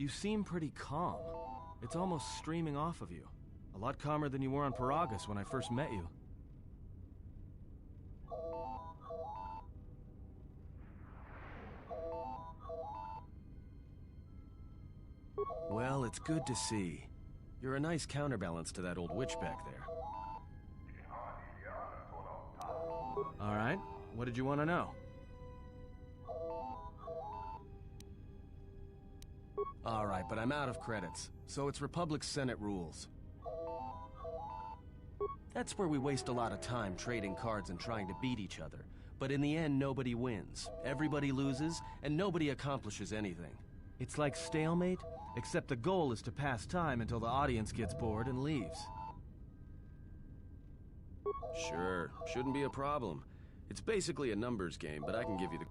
You seem pretty calm. It's almost streaming off of you. A lot calmer than you were on Paragus when I first met you. Well, it's good to see. You're a nice counterbalance to that old witch back there. Alright, what did you want to know? Alright, but I'm out of credits, so it's Republic Senate rules. That's where we waste a lot of time trading cards and trying to beat each other. But in the end, nobody wins. Everybody loses, and nobody accomplishes anything. It's like stalemate, except the goal is to pass time until the audience gets bored and leaves. Sure, shouldn't be a problem. It's basically a numbers game, but I can give you the...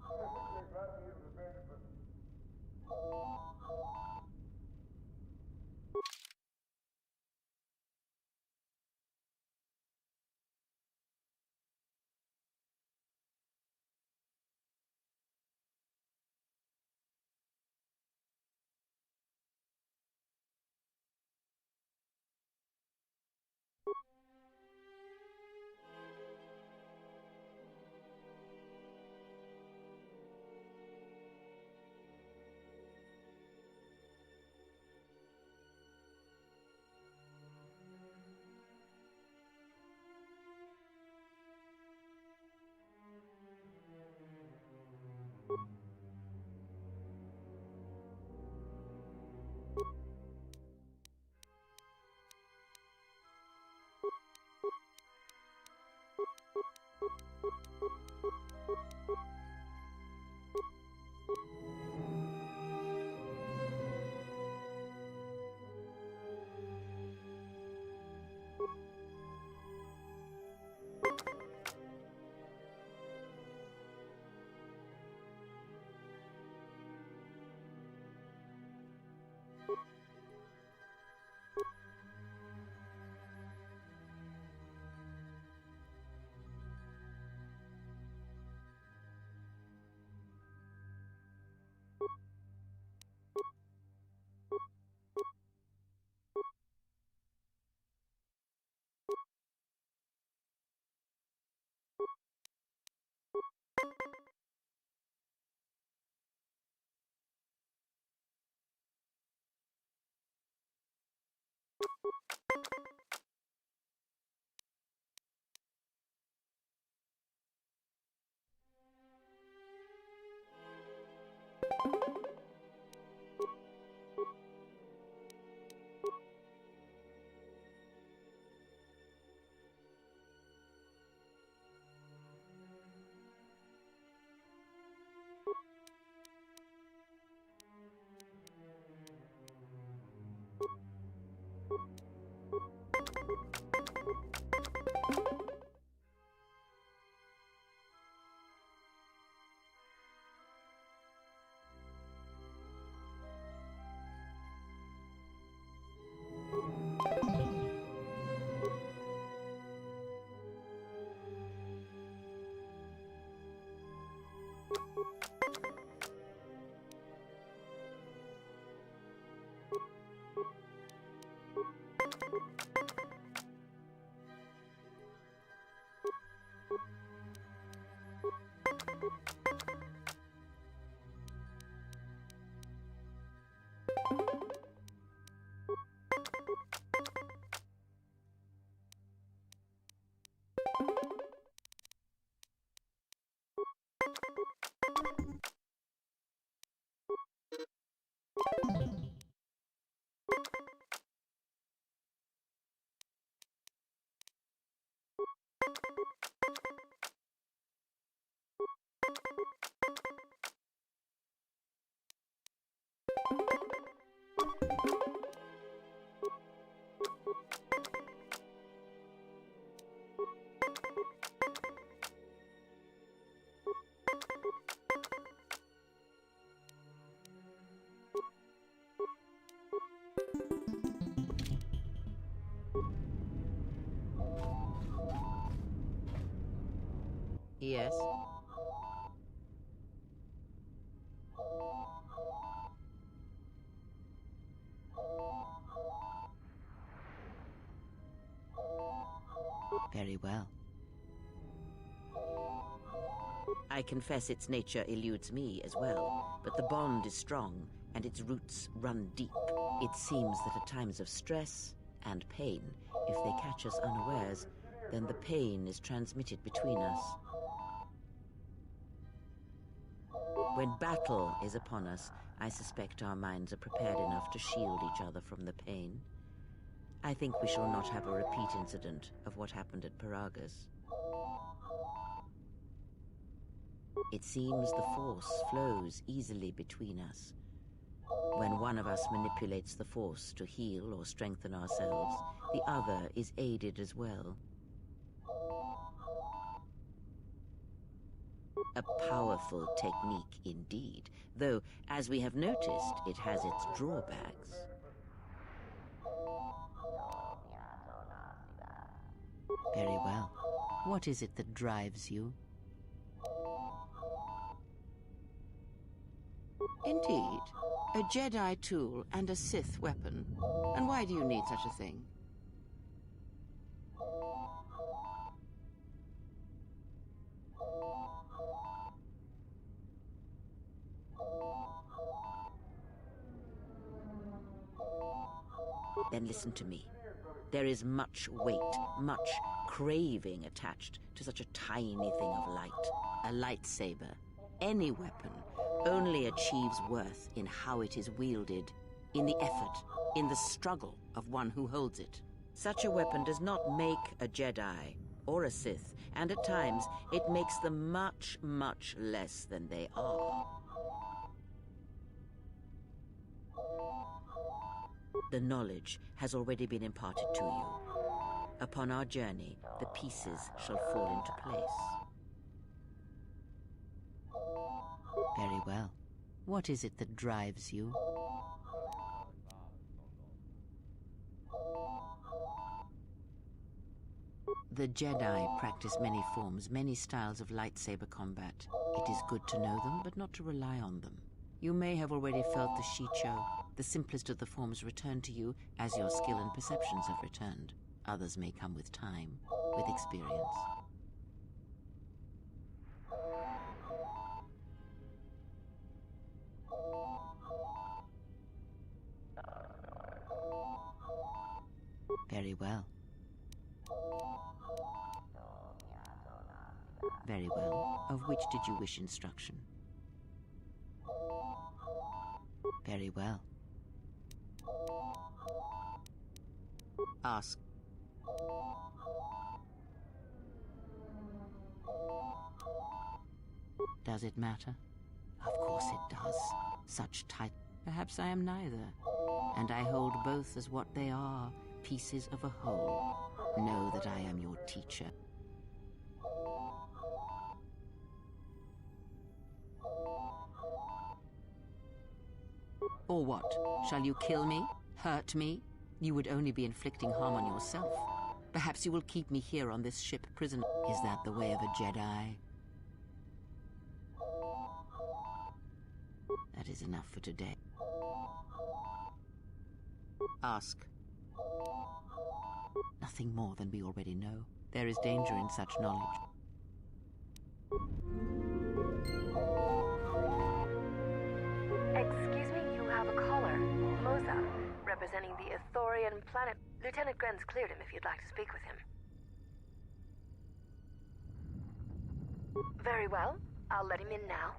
Yes. Very well. I confess its nature eludes me as well, but the bond is strong and its roots run deep. It seems that at times of stress and pain, if they catch us unawares, then the pain is transmitted between us. When battle is upon us, I suspect our minds are prepared enough to shield each other from the pain. I think we shall not have a repeat incident of what happened at Paragus. It seems the force flows easily between us. When one of us manipulates the force to heal or strengthen ourselves, the other is aided as well. A powerful technique indeed, though, as we have noticed, it has its drawbacks. Very well. What is it that drives you? Indeed. A Jedi tool and a Sith weapon. And why do you need such a thing? Then listen to me. There is much weight, much craving attached to such a tiny thing of light. A lightsaber, any weapon, only achieves worth in how it is wielded, in the effort, in the struggle of one who holds it. Such a weapon does not make a Jedi or a Sith, and at times it makes them much, much less than they are. The knowledge has already been imparted to you. Upon our journey, the pieces shall fall into place. Very well. What is it that drives you? The Jedi practice many forms, many styles of lightsaber combat. It is good to know them, but not to rely on them. You may have already felt the Shicho, the simplest of the forms, return to you as your skill and perceptions have returned. Others may come with time, with experience. Very well. Very well. Of which did you wish instruction? Very well. Ask. Does it matter? Of course it does. Such tight. Perhaps I am neither. And I hold both as what they are, pieces of a whole. Know that I am your teacher. Or what? Shall you kill me? Hurt me? You would only be inflicting harm on yourself. Perhaps you will keep me here on this ship prisoner. Is that the way of a Jedi? That is enough for today. Ask. Nothing more than we already know. There is danger in such knowledge. Excuse me, you have a caller. Moza, representing the Ithorian planet. Lieutenant Gren's cleared him if you'd like to speak with him. Very well. I'll let him in now.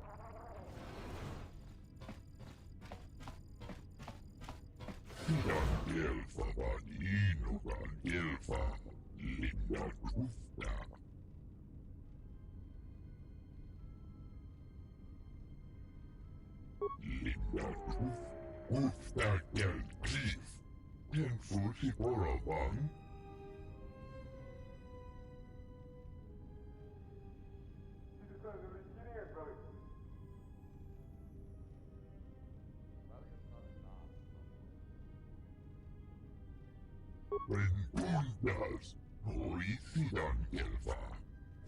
Rentundas, Norisidan Gelfa,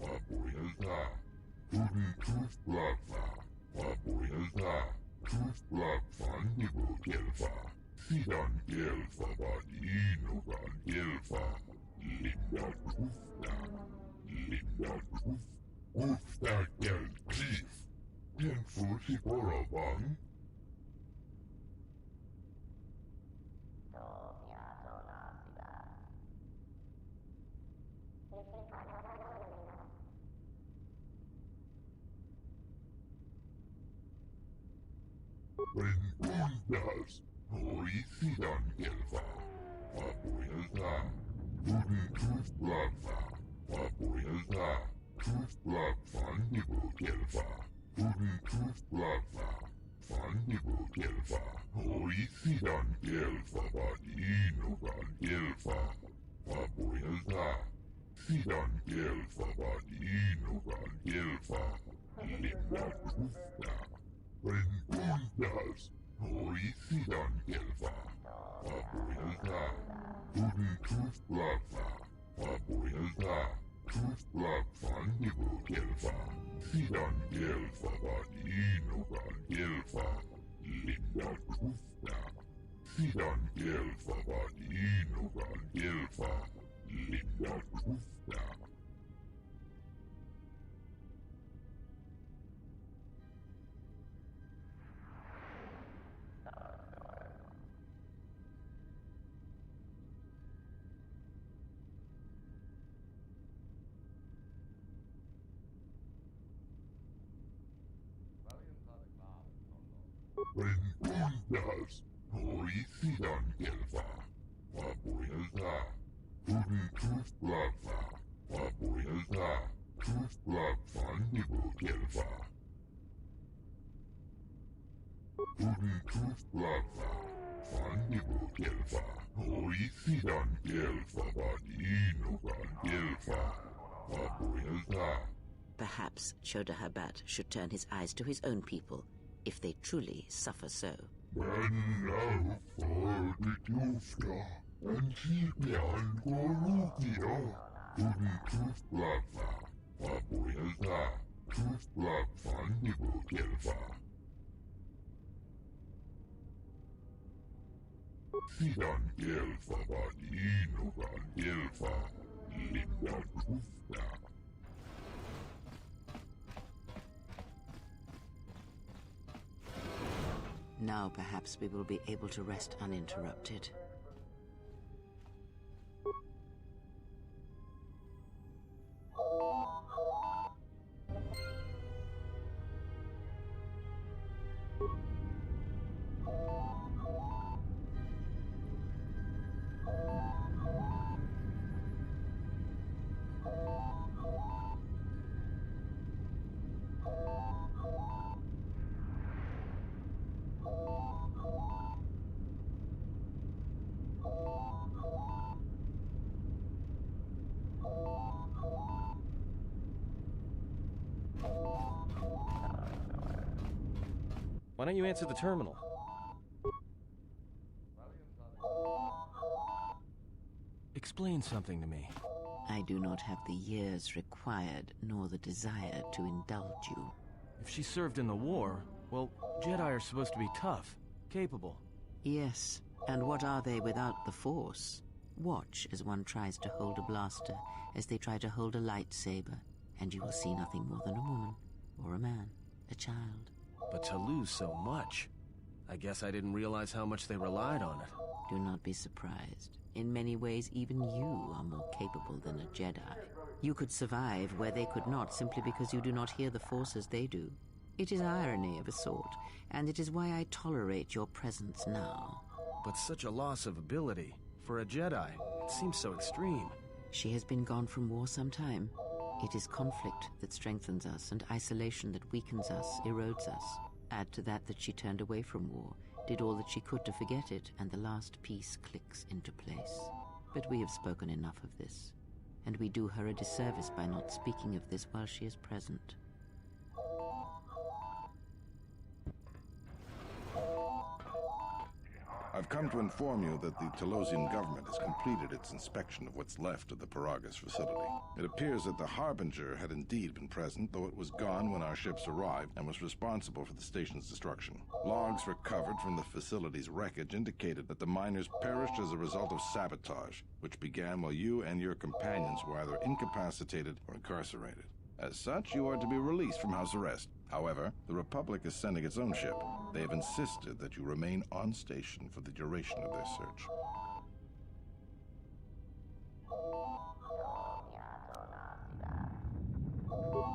Waboyelta, Tuden Truth Blabfa, Waboyelta, Truth Blabfa Nibo Gelfa, Sidan Gelfa Badinogan Gelfa, Linda Kufta del Chief. Bien fusi Boravan. Bengundas, Hoisidan Gelfa, Wapoyelta, Wooden Tooth Blabfa, Wapoyelta, Tooth Blab Fundible Gelfa, Wooden Tooth Blabfa, Fundible Gelfa, Hoisidan Gelfa, Badino Gelfa, Wapoyelta, Sidan Gelfa, Badino Gelfa, Linda Kufta. Bengundas, Hoisidan Gelfa, Wapoyelta, Wooden Tooth Blabfa, Wapoyelta, Tooth Blab Fundible Gelfa, Sidan Gelfa, Badino Gelfa, Linda Kufta, Sidan Gelfa, Badino Gelfa, Linda Kufta. Bengundas, Hoisidan Gelfa, Wapoyelta, Wooden Tooth Blabfa, Wapoyelta, Tooth Blab Fundible Gelfa, Wooden Tooth Blabfa, Fundible Gelfa, Hoisidan Gelfa, Badino Gelfa, Wapoyelta. Perhaps Chodahabat should turn his eyes to his own people, if they truly suffer so. Now for the Tufta, and Sipian Gorukio, Wooden Tooth Blabfa, Wapoyelta, Tooth Blab Fundible Gelfa. Sidan Gelfa, Badino Gelfa, Linda Kufta. Now perhaps we will be able to rest uninterrupted. Why don't you answer the terminal? Explain something to me. I do not have the years required, nor the desire to indulge you. If she served in the war, well, Jedi are supposed to be tough, capable. Yes, and what are they without the Force? Watch as one tries to hold a blaster, as they try to hold a lightsaber, and you will see nothing more than a woman, or a man, a child. But to lose so much, I guess I didn't realize how much they relied on it. Do not be surprised. In many ways, even you are more capable than a Jedi. You could survive where they could not simply because you do not hear the Force as they do. It is irony of a sort, and it is why I tolerate your presence now. But such a loss of ability. For a Jedi, it seems so extreme. She has been gone from war some time. It is conflict that strengthens us, and isolation that weakens us, erodes us. Add to that she turned away from war, did all that she could to forget it, and the last piece clicks into place. But we have spoken enough of this, and we do her a disservice by not speaking of this while she is present. I've come to inform you that the Telosian government has completed its inspection of what's left of the Paragus facility. It appears that the Harbinger had indeed been present, though it was gone when our ships arrived and was responsible for the station's destruction. Logs recovered from the facility's wreckage indicated that the miners perished as a result of sabotage, which began while you and your companions were either incapacitated or incarcerated. As such, you are to be released from house arrest. However, the Republic is sending its own ship. They have insisted that you remain on station for the duration of their search.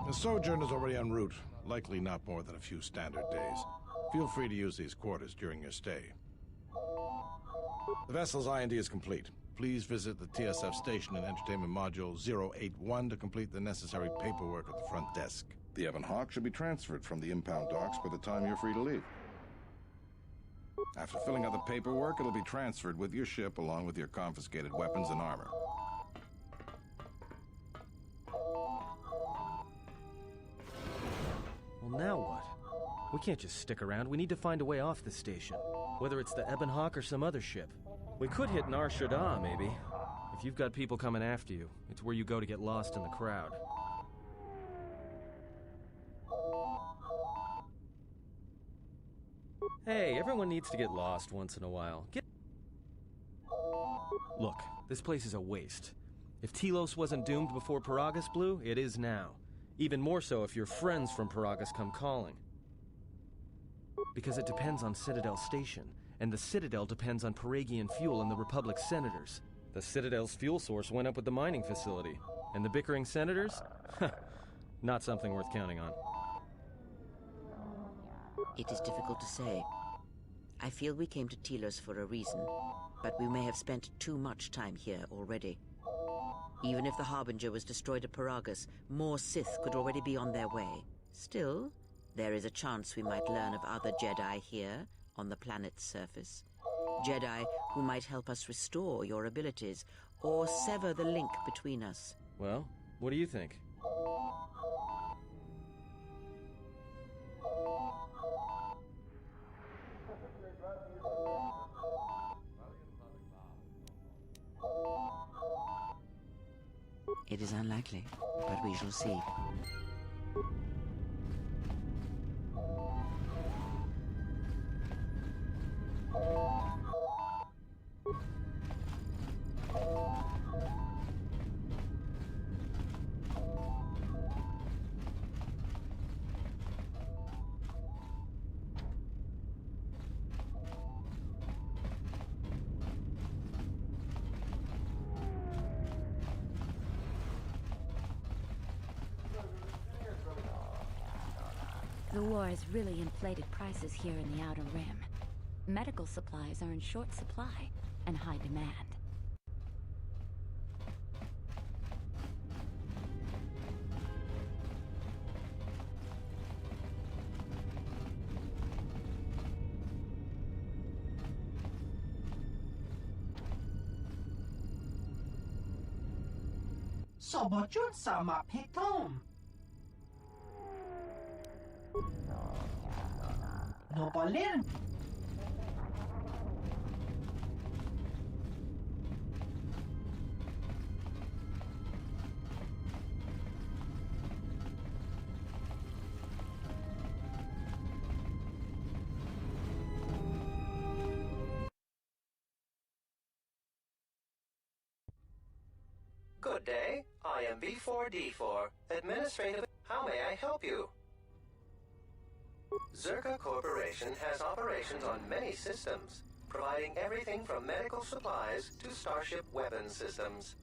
The sojourn is already en route, likely not more than a few standard days. Feel free to use these quarters during your stay. The vessel's IND is complete. Please visit the TSF station and entertainment module 081 to complete the necessary paperwork at the front desk. The Ebon Hawk should be transferred from the impound docks by the time you're free to leave. After filling out the paperwork, it'll be transferred with your ship along with your confiscated weapons and armor. Well, now what? We can't just stick around. We need to find a way off the station. Whether it's the Ebon Hawk or some other ship. We could hit Nar Shaddaa, maybe. If you've got people coming after you, it's where you go to get lost in the crowd. Hey, everyone needs to get lost once in a while. Look, this place is a waste. If Telos wasn't doomed before Paragus blew, it is now. Even more so if your friends from Paragus come calling. Because it depends on Citadel Station, and the Citadel depends on Paragian fuel and the Republic's senators. The Citadel's fuel source went up with the mining facility. And the bickering senators? Not something worth counting on. It is difficult to say. I feel we came to Telos for a reason, but we may have spent too much time here already. Even if the Harbinger was destroyed at Paragus, more Sith could already be on their way. Still, there is a chance we might learn of other Jedi here, on the planet's surface. Jedi who might help us restore your abilities, or sever the link between us. Well, what do you think? It is unlikely, but we shall see. The war has really inflated prices here in the Outer Rim. Medical supplies are in short supply and high demand. Sobotjun sama pitom. No balin. Good day. I am B4D4, Administrative. How may I help you? Zerka Corporation has operations on many systems, providing everything from medical supplies to starship weapons systems.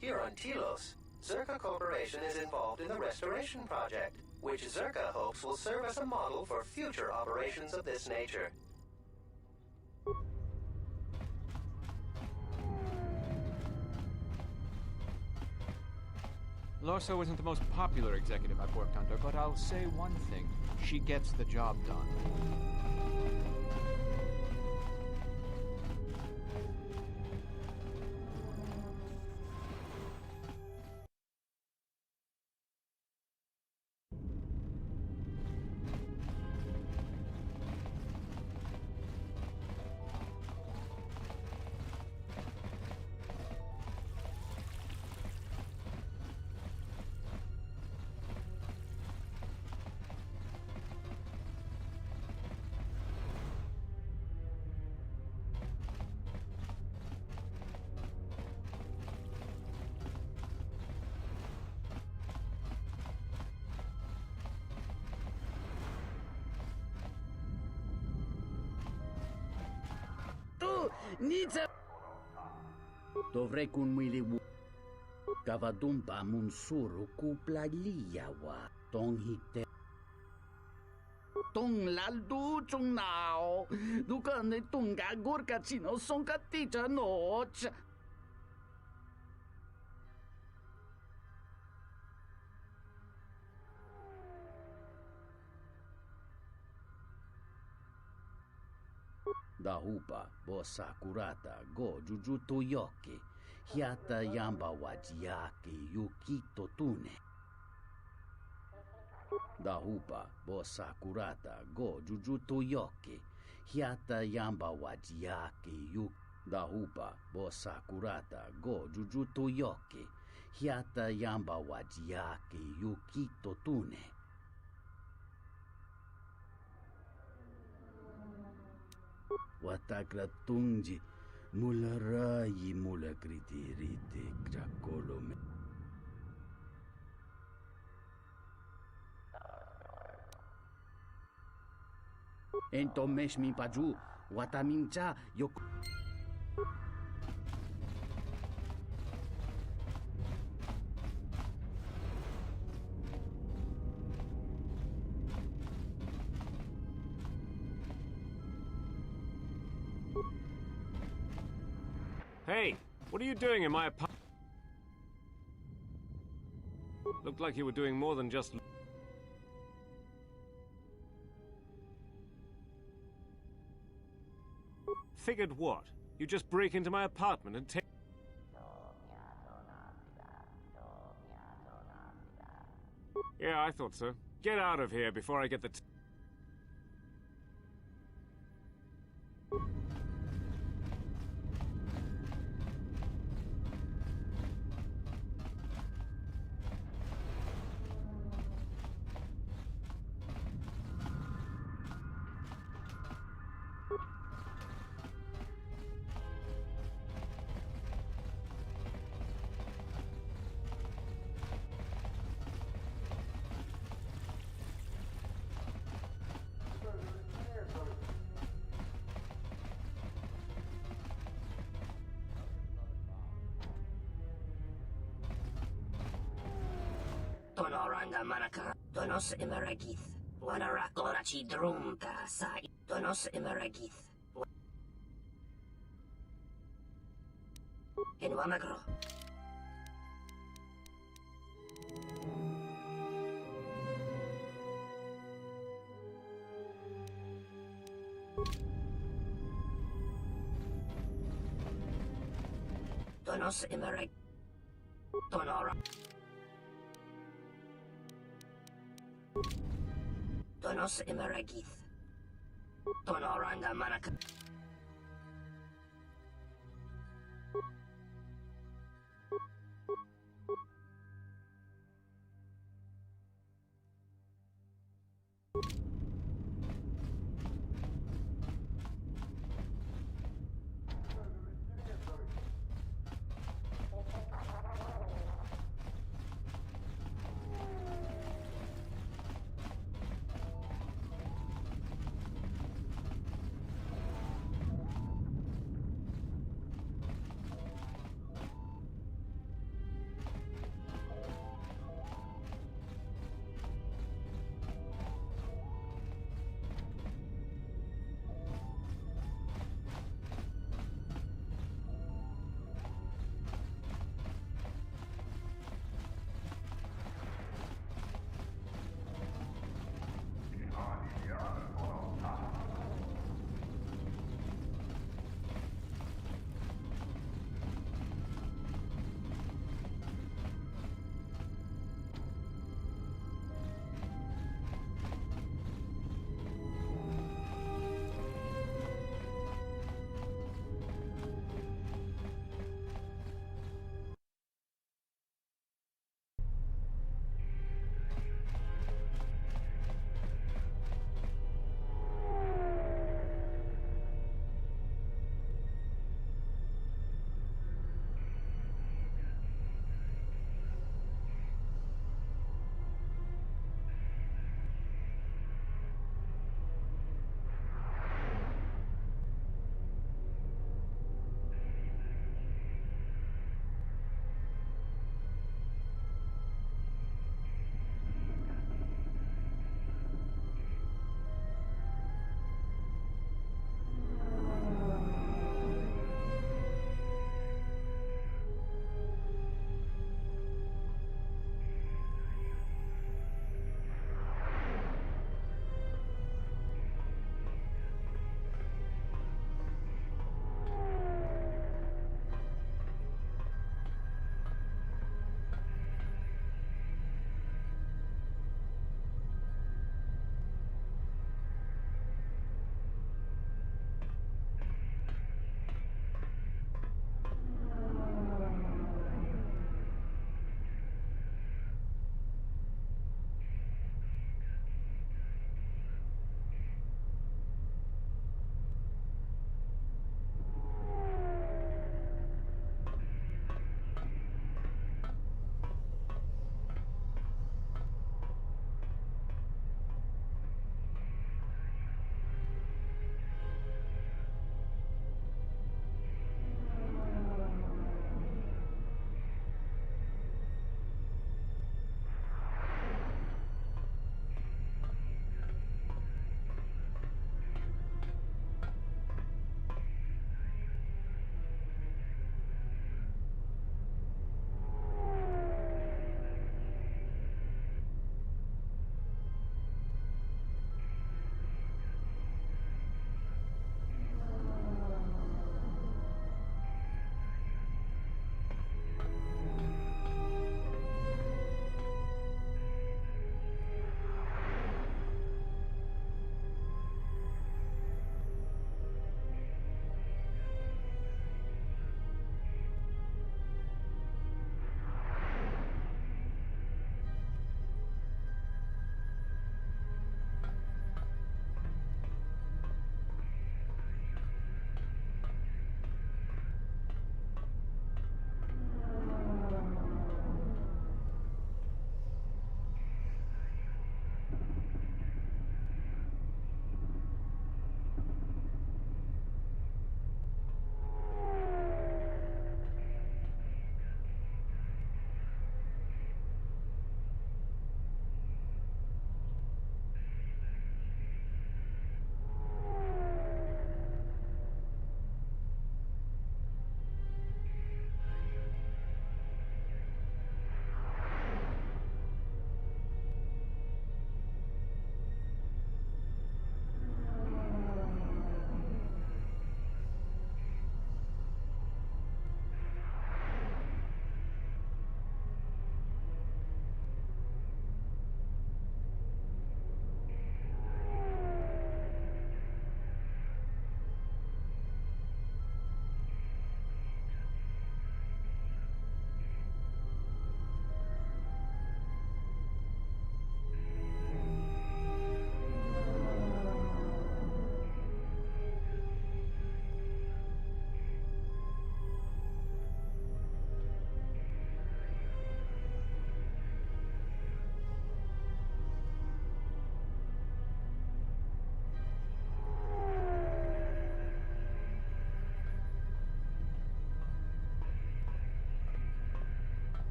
Here on Telos, Zerka Corporation is involved in the Restoration Project, which Zerka hopes will serve as a model for future operations of this nature. Lorso isn't the most popular executive I've worked under, but I'll say one thing. She gets the job done. Nita! Dovrei kun mwili wu. Kavadumpa munsuru kupla liyawa. Tong hite. Tong laldu chung nao. Dukane tunga gurka chino sonka tita noch. Dahupa bossa kurata go jujuto yoke. Hiata yamba wajiake yukito tune. Dahupa bossa kurata go jujuto yoke. Hiata yamba wajiake yuk. Dahupa bossa kurata go jujuto yoke. Hiata yamba wajiake yukito tune. Watakratunji mularayi mulakritirite krakolome. Entomesh mi paju watamincha yok. Hey, what are you doing in my apartment? Looked like you were doing more than just... Figured what? You just break into my apartment and take... Yeah, I thought so. Get out of here before I get the... Tonoranga manaka, donos imaragith, wanarakorachi drunka sa donos imaragith. In Wamagro. Donos imarag. Tonora. Donos imaragith. Tonoranga manaka.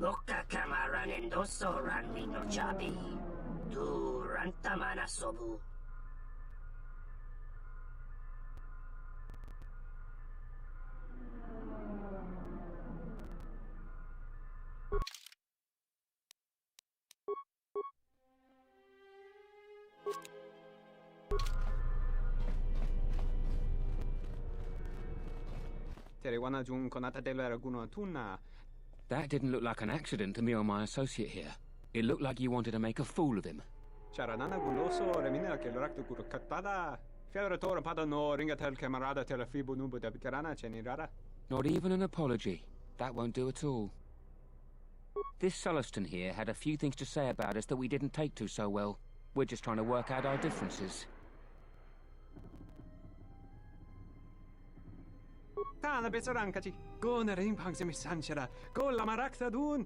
Loka kamaran endoso ran mino jabi. Du rantamana sobu. That didn't look like an accident to me or my associate here. It looked like you wanted to make a fool of him. Not even an apology. That won't do at all. This Sulluston here had a few things to say about us that we didn't take to so well. We're just trying to work out our differences. Tana besarankachi. Go na ring pangsemi sanchera. Go la marakta dun.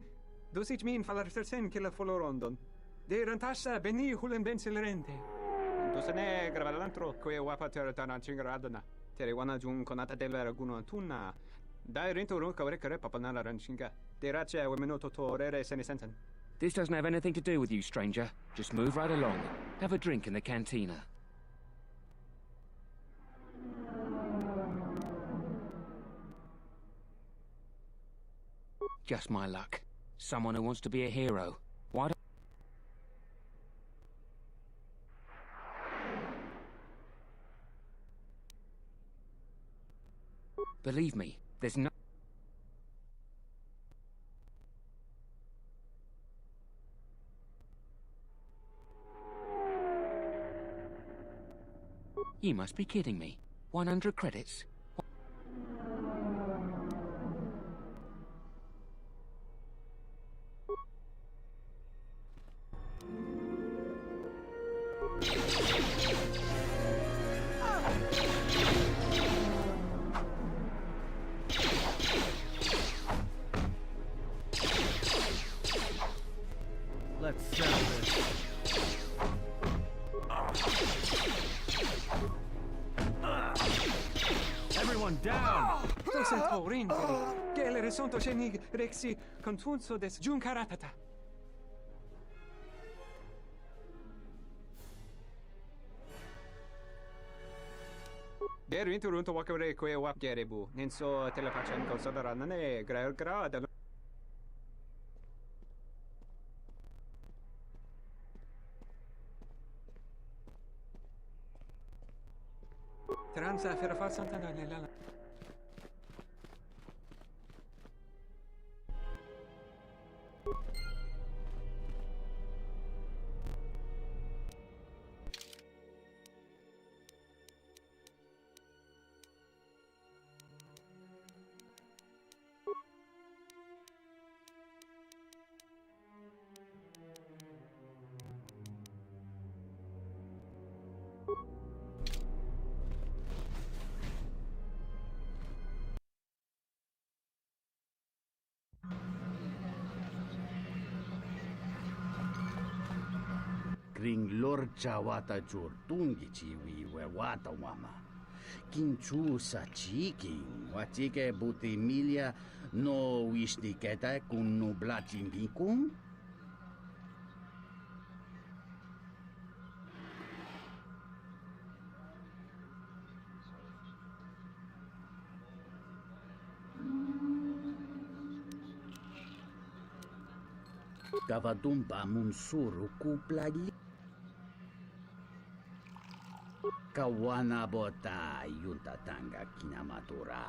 Dosich min falar sen killa folorondon. De rantasa beni hulen bensilrente. Dosane gravalantro que wapater tanachingaradana. Tere wana jun konata delera guno tuna. Dai rento run kavrekare papanara ranchinga. De rache wemenoto torere senesensen. This doesn't have anything to do with you, stranger. Just move right along. Have a drink in the cantina. Just my luck. Someone who wants to be a hero. Why don't... Believe me, there's no... You must be kidding me. 100 credits? Let's settle this. Everyone down! Gelere sonto shenig rexi contunso des junkaratata. Der interunto wakare kwe wap gerebu. Nenso telepachan considera nane grada. Transa fer far santana nella. Kring lorcha wata jur tungi chiwi we wata wama. Kinchu sa chiking, wachike buti milia no wishniketa kun no blachingikum? Kavadumpa munsuru kuplali. Kawana bota yuntatanga kinamatura.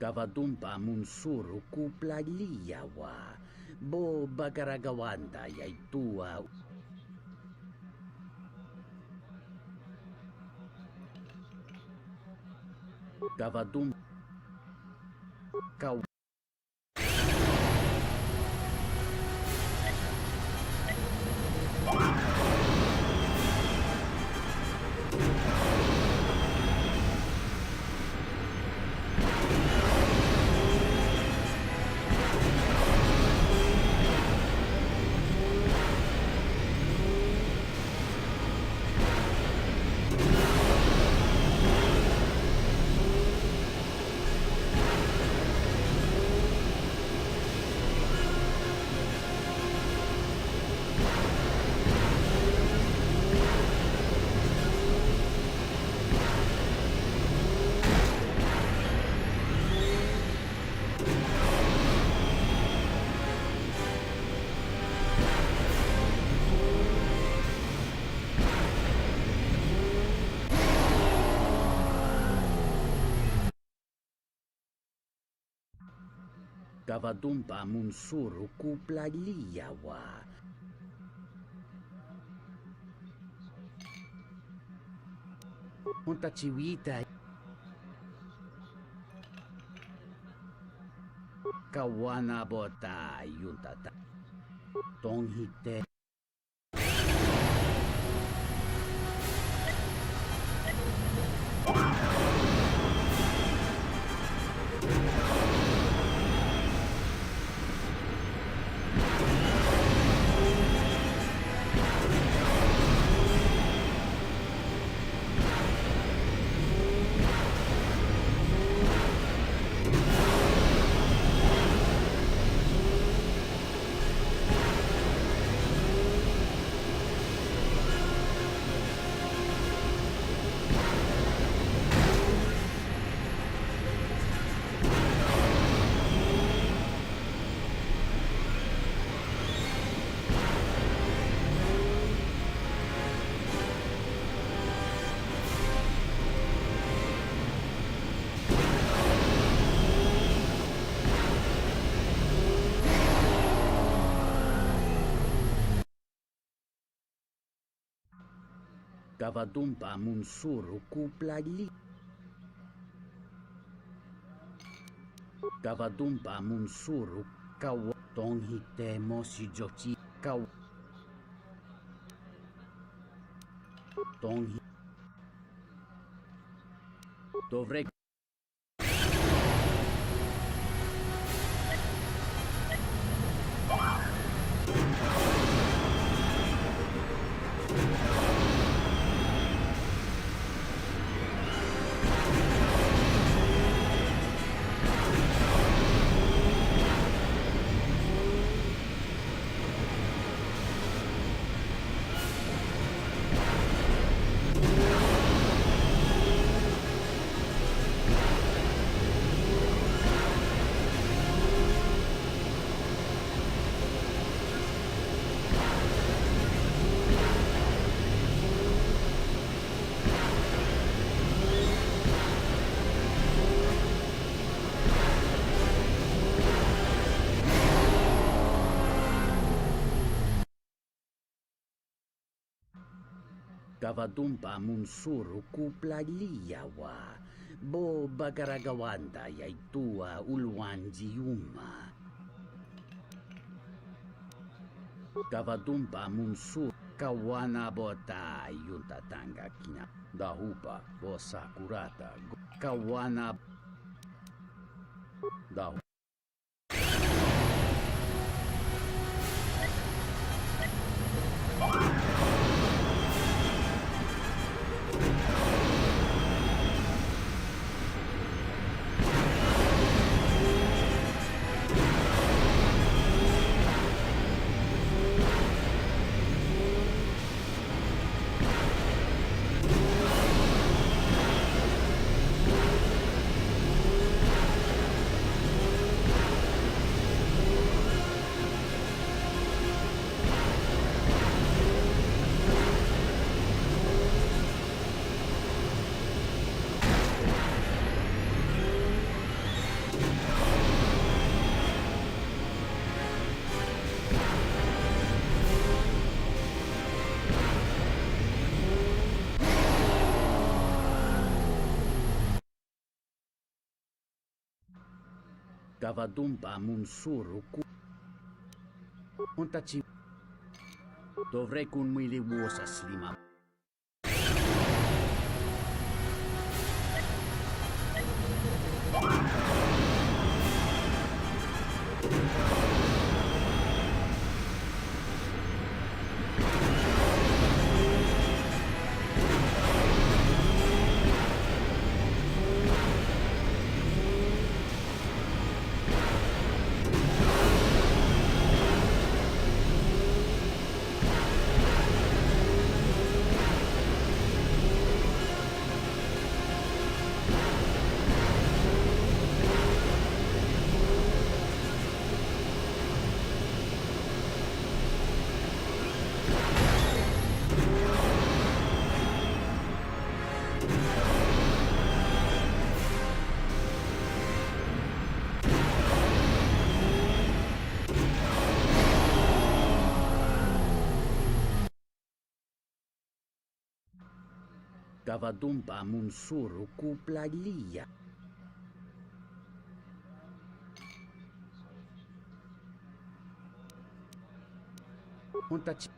Kavatumpa munsuru kuplaliyawa. Bo bagaragawanda yaitua. Kavatum. Kau. Kavatumpa munsuru kuplaliyawa. Unta chiwita. Kawana bota yuntata. Tonghite. Kavatumpa munsuru kuplali. Kavatumpa munsuru kaw tonghite mosijochi kaw tonghi dovrei Kavatumpa munsuru kuplaliyawa. Bo bagaragawanda yaitua ulwanjiuma. Kavatumpa munsuru kawana bota yuntatanga kina. Dahupa bosa kurata. Kawana dahupa. Cavadumpa munsuruku. Untaci. Dovrei kun mili vuosa slima. Cavadumpa munsuruku plalia. Untaci.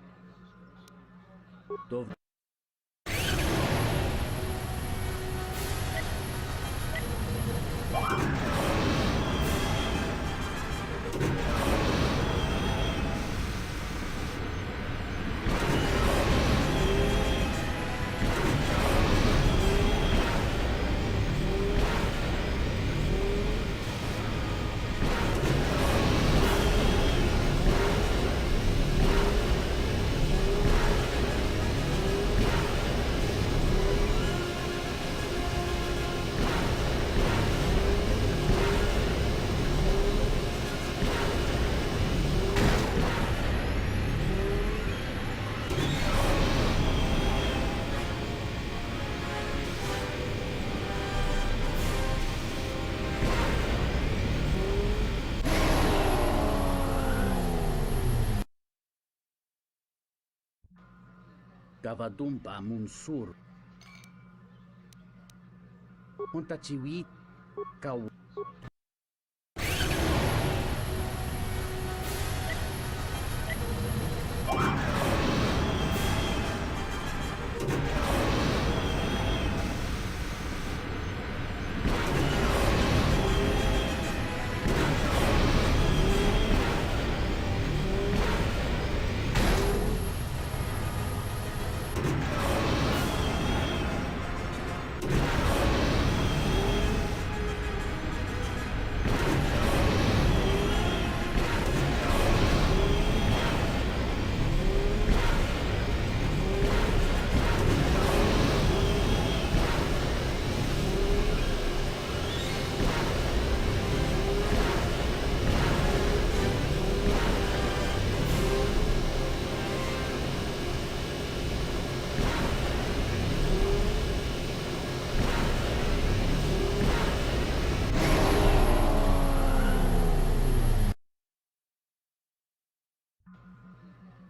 Dovrei. Cavadumpa munsur. Untaciwi. Kau.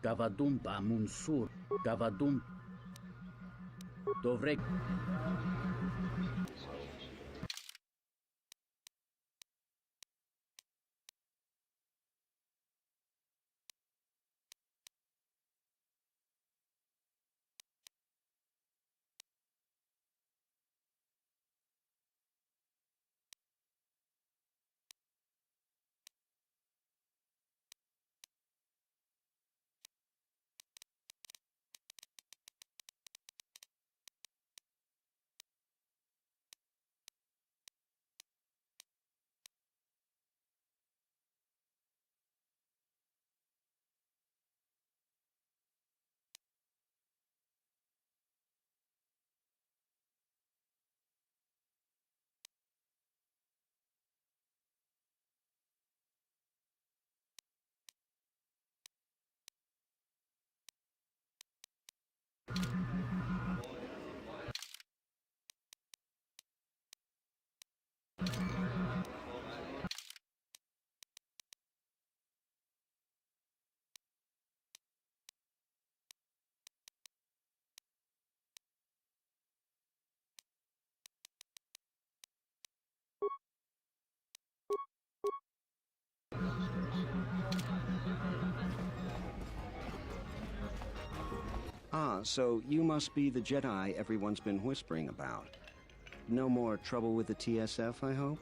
Cavadumpa munsur. Cavadum. Dovrei. Ah, so you must be the Jedi everyone's been whispering about. No more trouble with the TSF, I hope?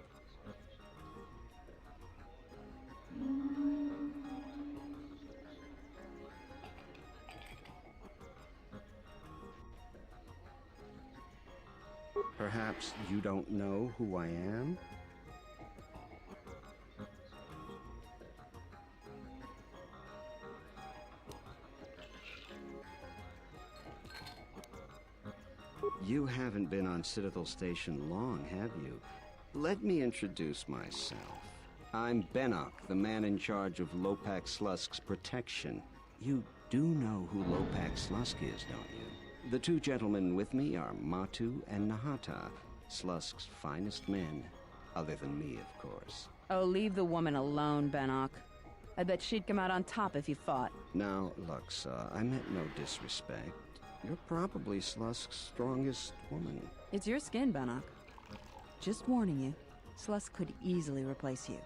Perhaps you don't know who I am? You haven't been on Citadel Station long, have you? Let me introduce myself. I'm Bennock, the man in charge of Lopak Slusk's protection. You do know who Lopak Slusk is, don't you? The two gentlemen with me are Matu and Nahata, Slusk's finest men, other than me, of course. Oh, leave the woman alone, Bennock. I bet she'd come out on top if you fought. Now, Luxa, I meant no disrespect. You're probably Slusk's strongest woman. It's your skin, Bennock. Just warning you, Slusk could easily replace you.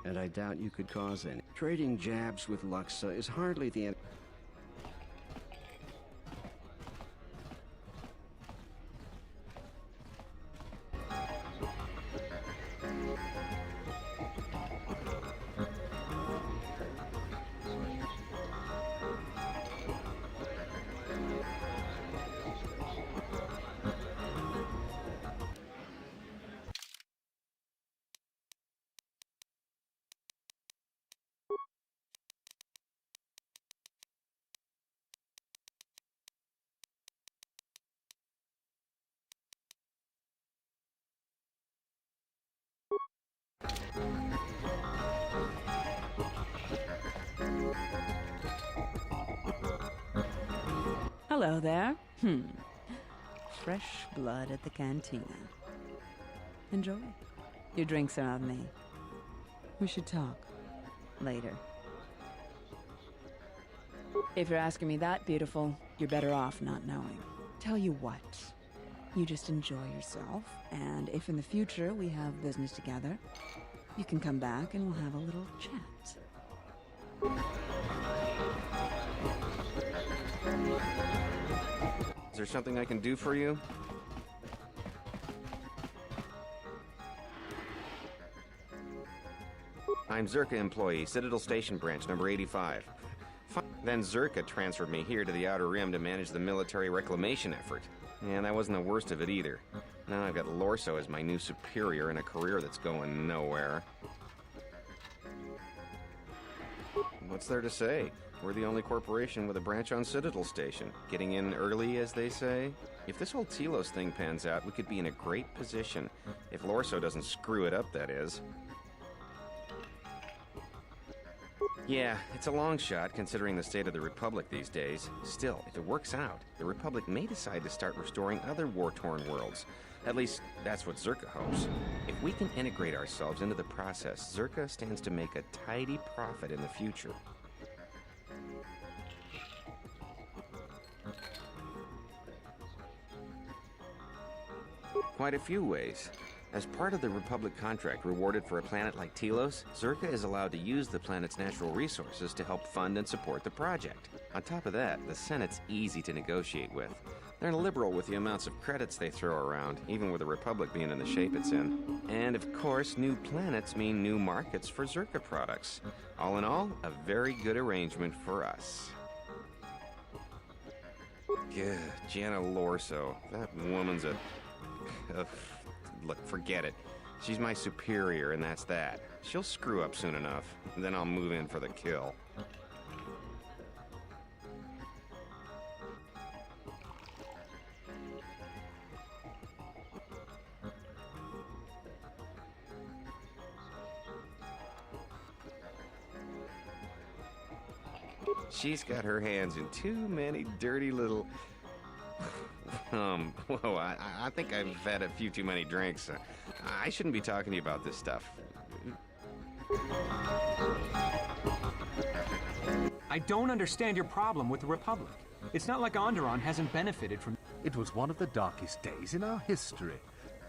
And I doubt you could cause any. Trading jabs with Luxa is hardly the end. Hello there. Fresh blood at the cantina. Enjoy. Your drinks are on me. We should talk. Later. If you're asking me that, beautiful, you're better off not knowing. Tell you what. You just enjoy yourself, and if in the future we have business together, you can come back and we'll have a little chat. Is there something I can do for you? I'm Zerka employee, Citadel Station branch, number 85. Then Zerka transferred me here to the Outer Rim to manage the military reclamation effort. And that wasn't the worst of it either. Now I've got Lorso as my new superior in a career that's going nowhere. What's there to say? We're the only corporation with a branch on Citadel Station. Getting in early, as they say. If this whole Telos thing pans out, we could be in a great position. If Lorso doesn't screw it up, that is. Yeah, it's a long shot considering the state of the Republic these days. Still, if it works out, the Republic may decide to start restoring other war-torn worlds. At least, that's what Zerka hopes. If we can integrate ourselves into the process, Zerka stands to make a tidy profit in the future. Quite a few ways. As part of the Republic contract rewarded for a planet like Telos, Zerka is allowed to use the planet's natural resources to help fund and support the project. On top of that, the Senate's easy to negotiate with. They're liberal with the amounts of credits they throw around, even with the Republic being in the shape it's in. And of course, new planets mean new markets for Zerka products. All in all, a very good arrangement for us. Gah, Jana Lorso. That woman's a... Look, forget it. She's my superior, and that's that. She'll screw up soon enough, and then I'll move in for the kill. She's got her hands in too many dirty little... whoa, I think I've had a few too many drinks. I shouldn't be talking to you about this stuff. I don't understand your problem with the Republic. It's not like Onderon hasn't benefited from... It was one of the darkest days in our history.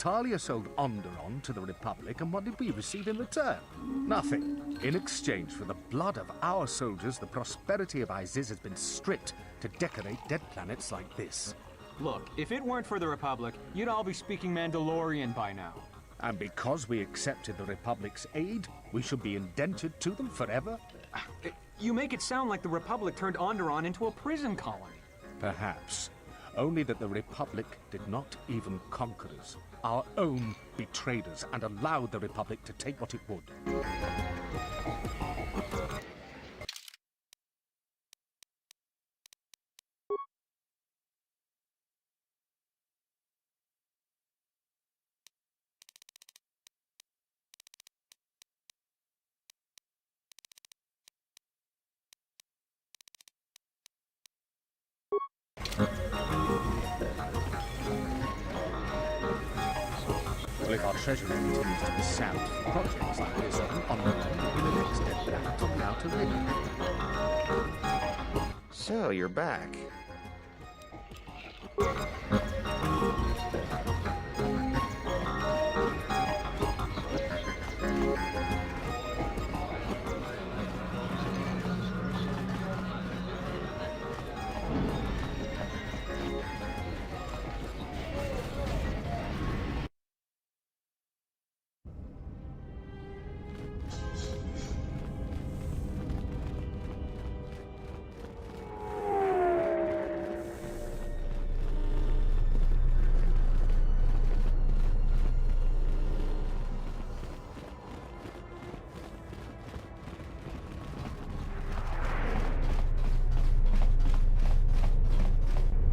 Talia sold Onderon to the Republic, and what did we receive in return? Nothing. In exchange for the blood of our soldiers, the prosperity of Iziz has been stripped to decorate dead planets like this. Look, if it weren't for the Republic, you'd all be speaking Mandalorian by now. And because we accepted the Republic's aid, we should be indentured to them forever? You make it sound like the Republic turned Onderon into a prison colony. Perhaps. Only that the Republic did not even conquer us. Our own betrayed us and allowed the Republic to take what it would. Well, if our treasury continues to be sapped, projects like this on Onderon will be the next dead planet on the outer rim. So, you're back.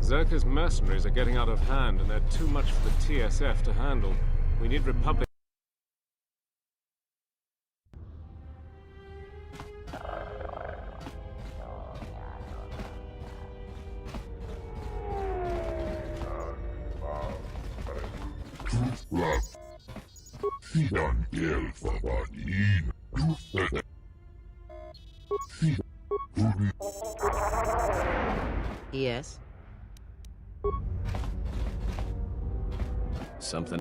Zerka's mercenaries are getting out of hand, and they're too much for the TSF to handle. We need Republic... Yes? Something.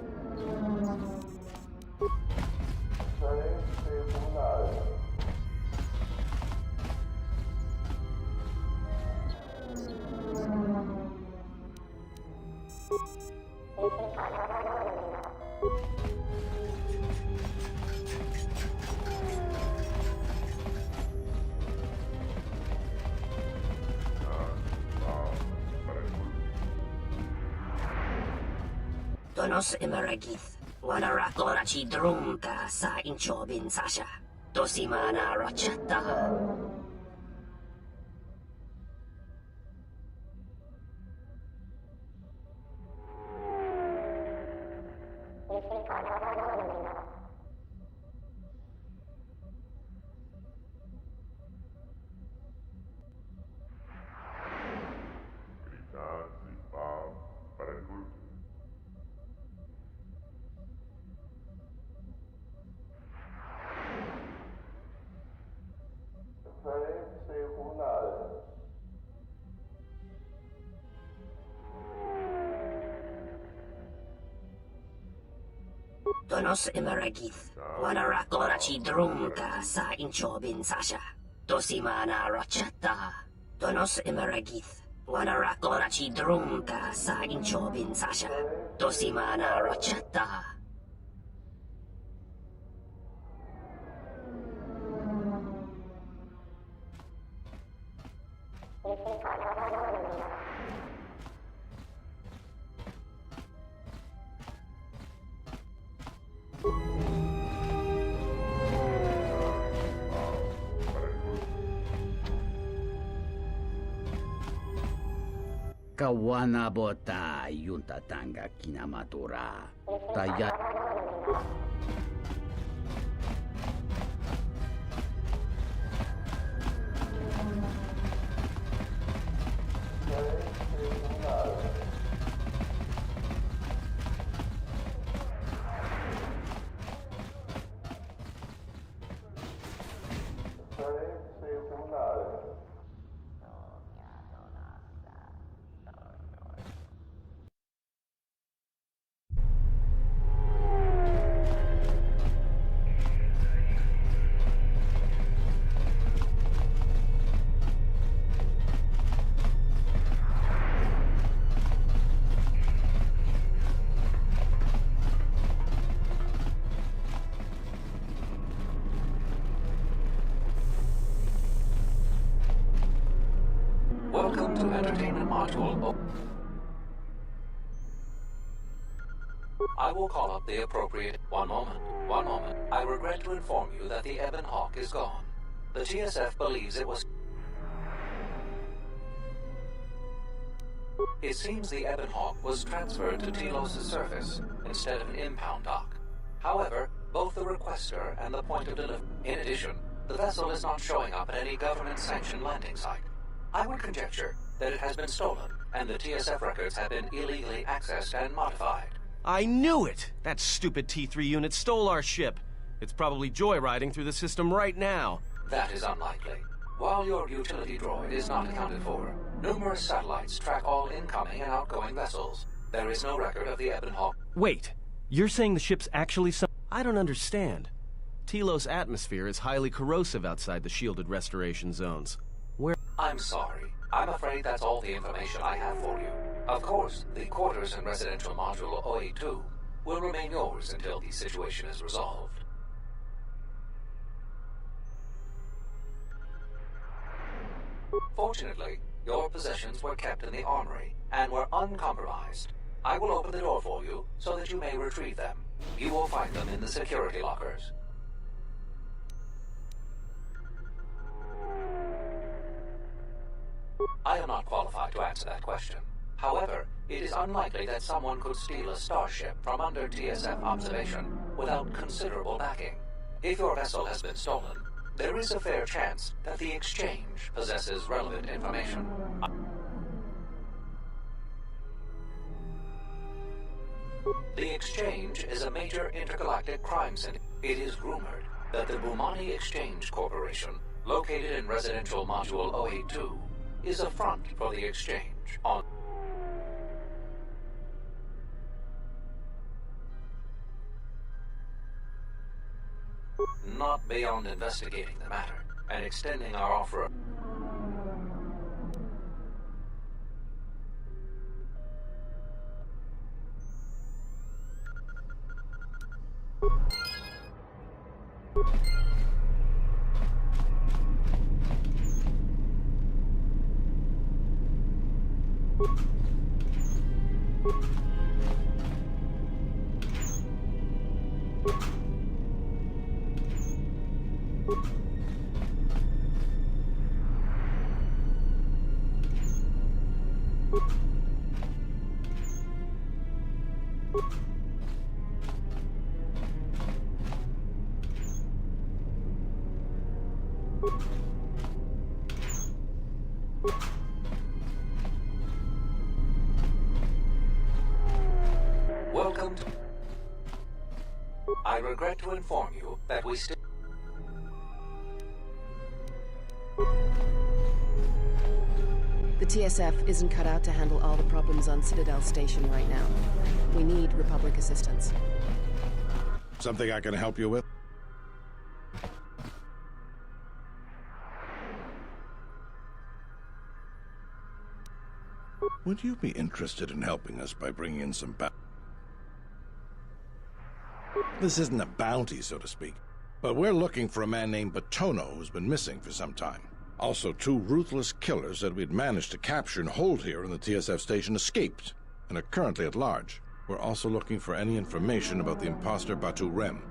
Donos emeragith, wanara korachi drunka sa inchobin sasha, dosimana rachata. Donos emeragith, wanara korachi drunka sa inchobin sasha, dosimana rachata. Donos emeragith, wanara korachi drunka sa inchobin sasha, dosimana rachata. Kawana bota yunta tanga kinamatura. Taya. to entertainment module. I will call up the appropriate... One moment. I regret to inform you that the Ebon Hawk is gone. The TSF believes it was... It seems the Ebon Hawk was transferred to Telos' surface instead of an impound dock. However, both the requester and the point of delivery... In addition, the vessel is not showing up at any government-sanctioned landing site. I would conjecture that it has been stolen, and the TSF records have been illegally accessed and modified. I knew it! That stupid T3 unit stole our ship. It's probably joyriding through the system right now. That is unlikely. While your utility droid is not accounted for, numerous satellites track all incoming and outgoing vessels. There is no record of the Ebon Hawk. Wait, you're saying the ship's actually some... I don't understand. Telos' atmosphere is highly corrosive outside the shielded restoration zones. Where... I'm sorry. I'm afraid that's all the information I have for you. Of course, the quarters and residential module OA2 will remain yours until the situation is resolved. Fortunately, your possessions were kept in the armory and were uncompromised. I will open the door for you so that you may retrieve them. You will find them in the security lockers. I am not qualified to answer that question. However, it is unlikely that someone could steal a starship from under TSF observation without considerable backing. If your vessel has been stolen, there is a fair chance that the exchange possesses relevant information. The exchange is a major intergalactic crime syndicate. It is rumored that the Bumani Exchange Corporation, located in residential module OA2, is a front for the exchange on... Not beyond investigating the matter and extending our offer. Welcome to... I regret to inform you that we still... The TSF isn't cut out to handle all the problems on Citadel Station right now. We need Republic assistance. Something I can help you with? Would you be interested in helping us by bringing in some This isn't a bounty, so to speak, but we're looking for a man named Batono who's been missing for some time. Also, 2 ruthless killers that we'd managed to capture and hold here in the TSF station escaped and are currently at large. We're also looking for any information about the imposter Batu Rem.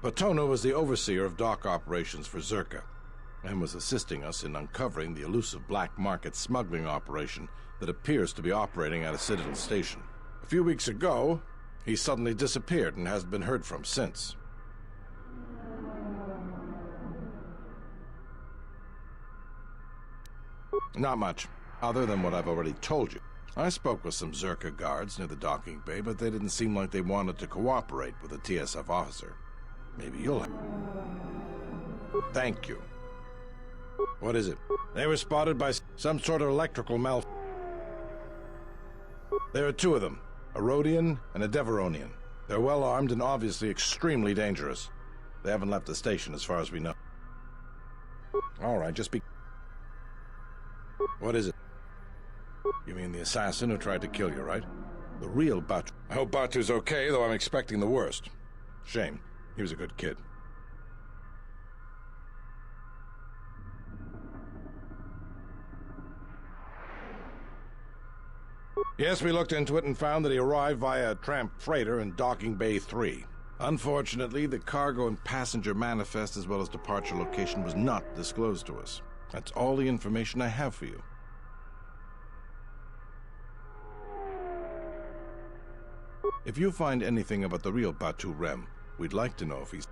Batono was the overseer of dock operations for Zerka, and was assisting us in uncovering the elusive black market smuggling operation that appears to be operating at a Citadel station. A few weeks ago, he suddenly disappeared and hasn't been heard from since. Not much, other than what I've already told you. I spoke with some Zerka guards near the docking bay, but they didn't seem like they wanted to cooperate with a TSF officer. Maybe you'll... Thank you. What is it? They were spotted by some sort of electrical There are 2 of them, a Radeon and a Deveronian. They're well armed and obviously extremely dangerous. They haven't left the station as far as we know. All right, just be... What is it? You mean the assassin who tried to kill you, right? The real Batu. I hope Batu's okay, though I'm expecting the worst. Shame. He was a good kid. Yes, we looked into it and found that he arrived via a tramp freighter in Docking Bay 3. Unfortunately, the cargo and passenger manifest as well as departure location was not disclosed to us. That's all the information I have for you. If you find anything about the real Batu Rem, we'd like to know if he's...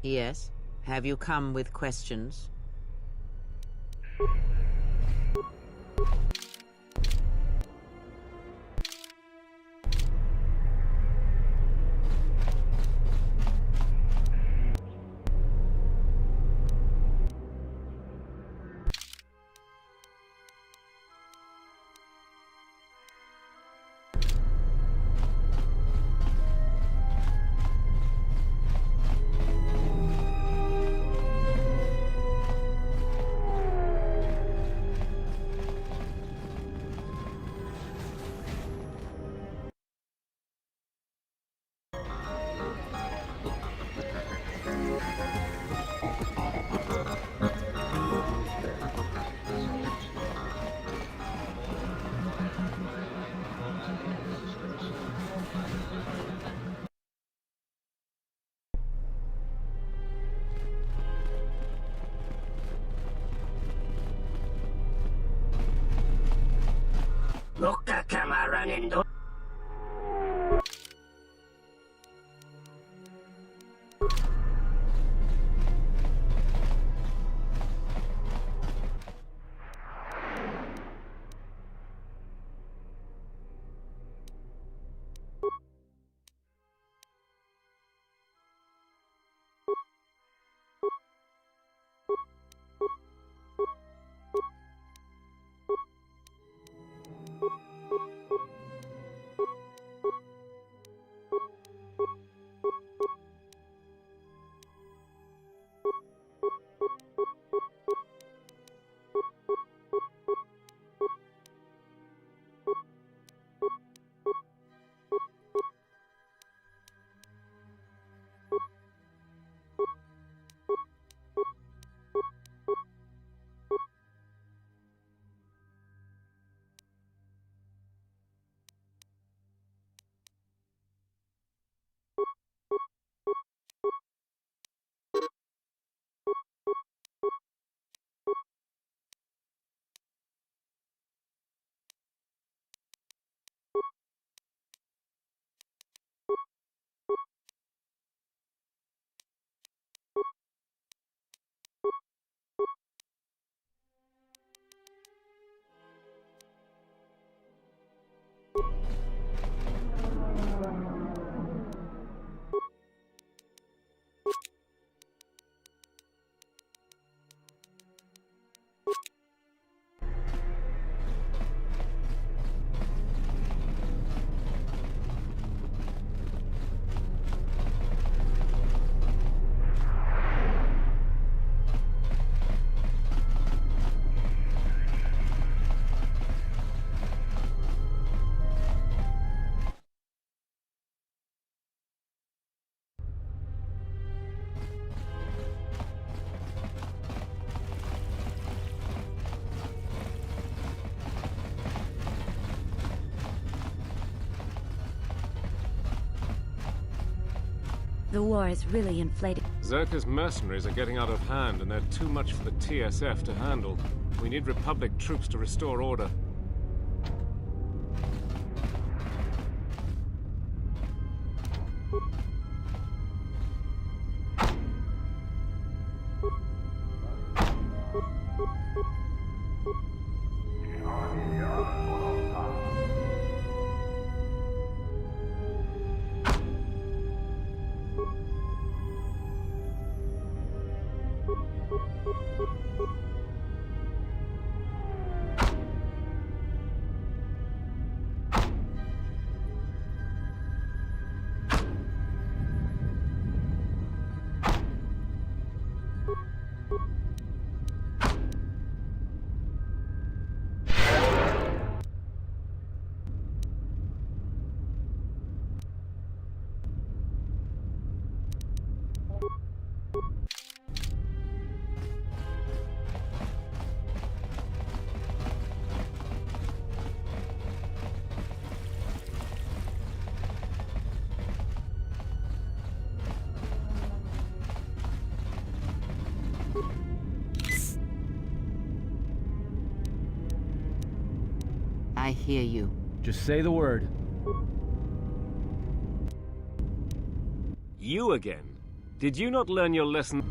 Yes? Have you come with questions? The war is really inflated. Zerka's mercenaries are getting out of hand, and they're too much for the TSF to handle. We need Republic troops to restore order. I hear you. Just say the word. You again? Did you not learn your lesson?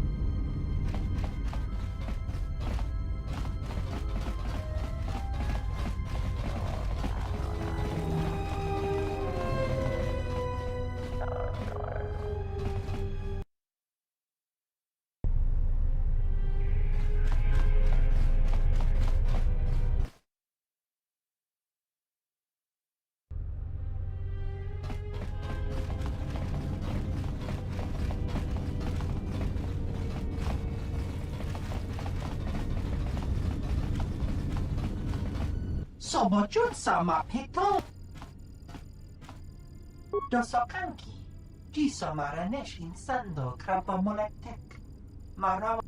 Sobojun sama peton. Dosokanki. Jiso maranesh insando krapa molektek. Marawa.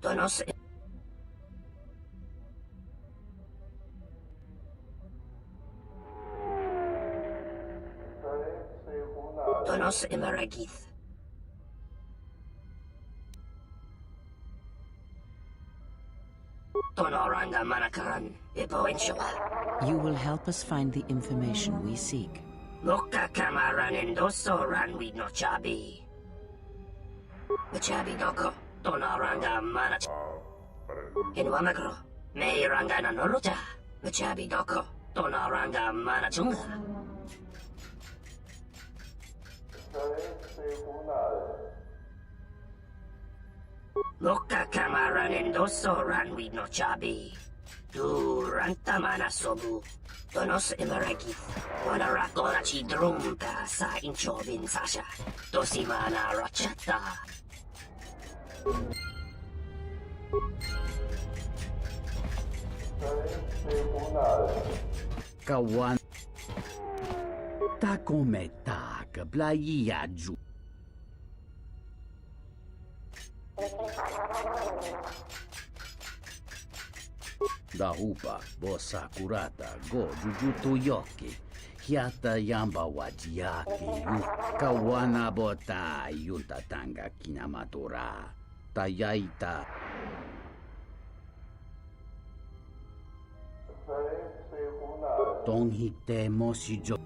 Donos... Donos Emeragith. Tonoranda Manakaran, Ipoinshua. You will help us find the information we seek. Loka Kamaran Endoso Ranwi no Chabi. The Chabi Doko, Tonoranda Manach. In Wamakro, May Rangana Noruta. The Chabi Doko, Tonoranda Manachunga. Loka Kamaran Endoso Ranwi no Chabi. Du Rantamana Sobu. Donos Emeragith. Wanarakona Chidrumka sa Inchobin Sasha. Dosimana Rochata. Kawan. Ta come tak, Blaiaju. Da upa, bossa curata, go jujutu yoki. Hiata yamba wajiaki, kawana bota, yunta tanga kinamatura. Tayaita. Tonghite mosijo.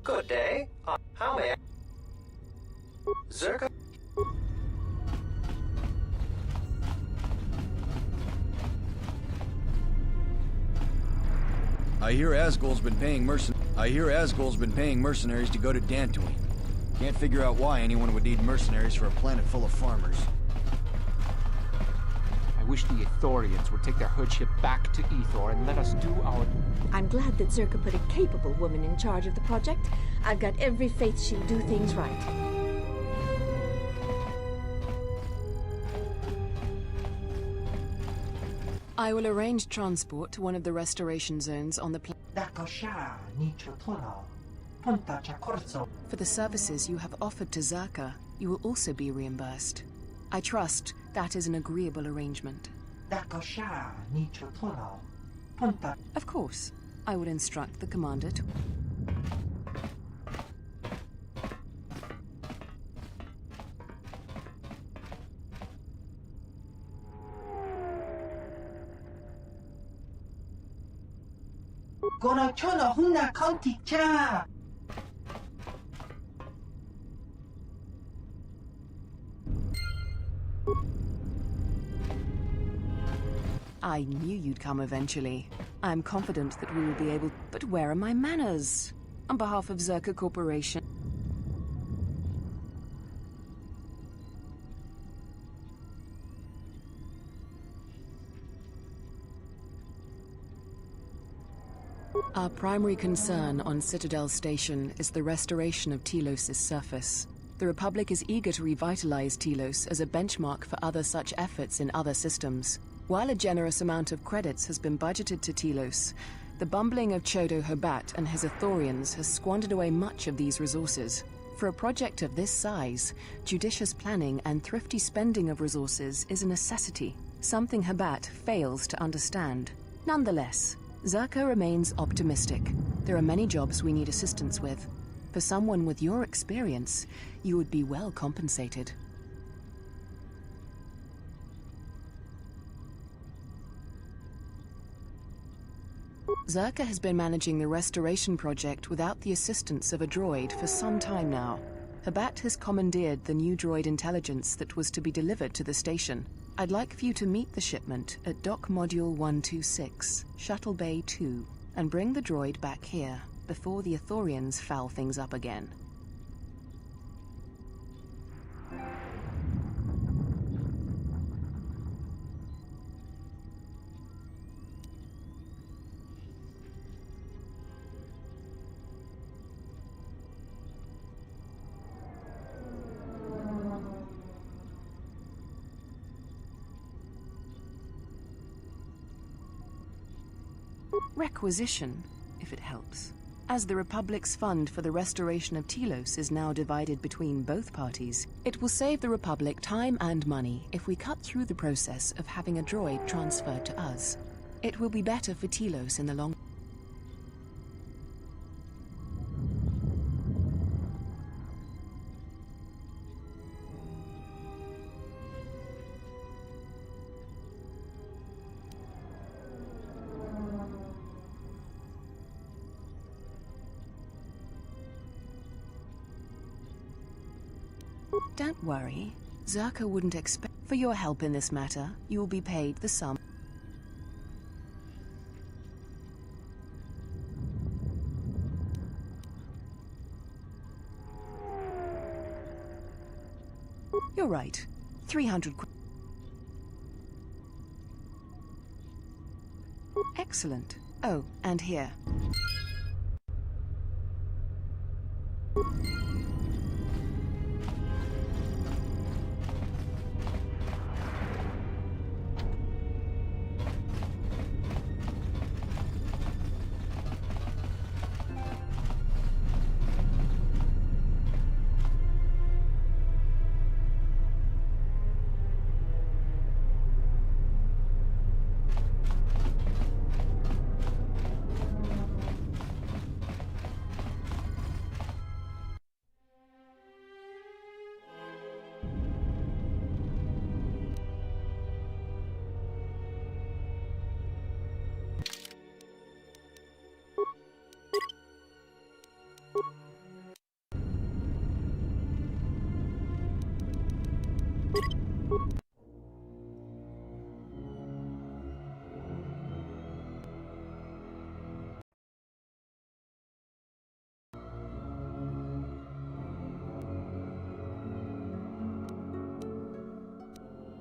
Good day. How may I... Zerka... I hear Asgol's been paying mercenaries to go to Dantooine. Can't figure out why anyone would need mercenaries for a planet full of farmers. I wish the Ithorians would take their hood ship back to Ethor and let us do our... I'm glad that Zerka put a capable woman in charge of the project. I've got every faith she'll do things right. I will arrange transport to one of the restoration zones on the planet. For the services you have offered to Zerka, you will also be reimbursed. I trust that is an agreeable arrangement. Of course, I will instruct the commander to... I knew you'd come eventually. I'm confident that we will be able... But where are my manners? On behalf of Zerka Corporation... Our primary concern on Citadel Station is the restoration of Telos' surface. The Republic is eager to revitalize Telos as a benchmark for other such efforts in other systems. While a generous amount of credits has been budgeted to Telos, the bumbling of Chodo Hobat and his Ithorians has squandered away much of these resources. For a project of this size, judicious planning and thrifty spending of resources is a necessity, something Hobat fails to understand. Nonetheless, Zerka remains optimistic. There are many jobs we need assistance with. For someone with your experience, you would be well compensated. Zerka has been managing the restoration project without the assistance of a droid for some time now. Hobat has commandeered the new droid intelligence that was to be delivered to the station. I'd like for you to meet the shipment at Dock Module 126, Shuttle Bay 2, and bring the droid back here before the Ithorians foul things up again. Requisition, if it helps. As the Republic's fund for the restoration of Telos is now divided between both parties, it will save the Republic time and money if we cut through the process of having a droid transferred to us. It will be better for Telos in the long... Don't worry. Zerka wouldn't expect... For your help in this matter, you will be paid the sum. You're right. 300 qu... Excellent. Oh, and here.